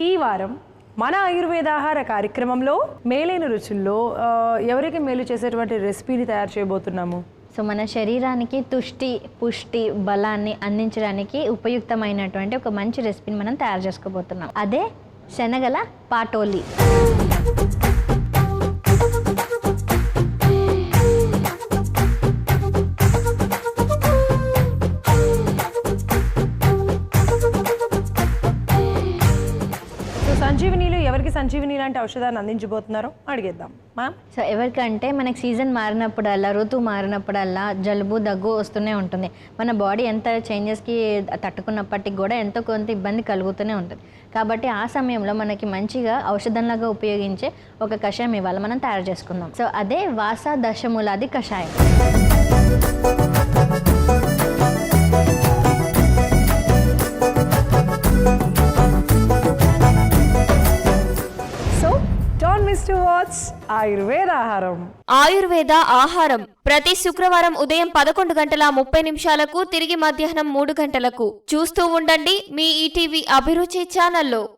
ఈ వారం మన ఆయుర్వేదాహార కార్యక్రమంలో మేలైన రుచుల్లో ఎవరికి మేలు చేసేటువంటి రెసిపీని తయారు చేయబోతున్నాము. సో మన శరీరానికి తుష్టి పుష్టి బలాన్ని అందించడానికి ఉపయుక్తమైనటువంటి ఒక మంచి రెసిపీని మనం తయారు చేసుకోబోతున్నాం. అదే శనగల పాటోలి. సంజీవినీలు ఎవరికి సంజీవిని లాంటి ఔషధాన్ని అందించబోతున్నారో అడిగేద్దాం మ్యామ్. సో ఎవరికంటే మనకి సీజన్ మారినప్పుడల్లా ఋతువు మారినప్పుడల్లా జలుబు దగ్గు వస్తూనే ఉంటుంది. మన బాడీ ఎంత చేంజెస్కి తట్టుకున్నప్పటికి కూడా ఎంతో కొంత ఇబ్బంది కలుగుతూనే ఉంటుంది. కాబట్టి ఆ సమయంలో మనకి మంచిగా ఔషధంలాగా ఉపయోగించే ఒక కషాయం ఇవాళ మనం తయారు చేసుకుందాం. సో అదే వాస దశమూలాది కషాయం. ఆయుర్వేద ఆహారం ప్రతి శుక్రవారం ఉదయం 11:30 తిరిగి మధ్యాహ్నం 3 గంటలకు చూస్తూ ఉండండి మీ ఈటీవీ అభిరుచి ఛానల్లో.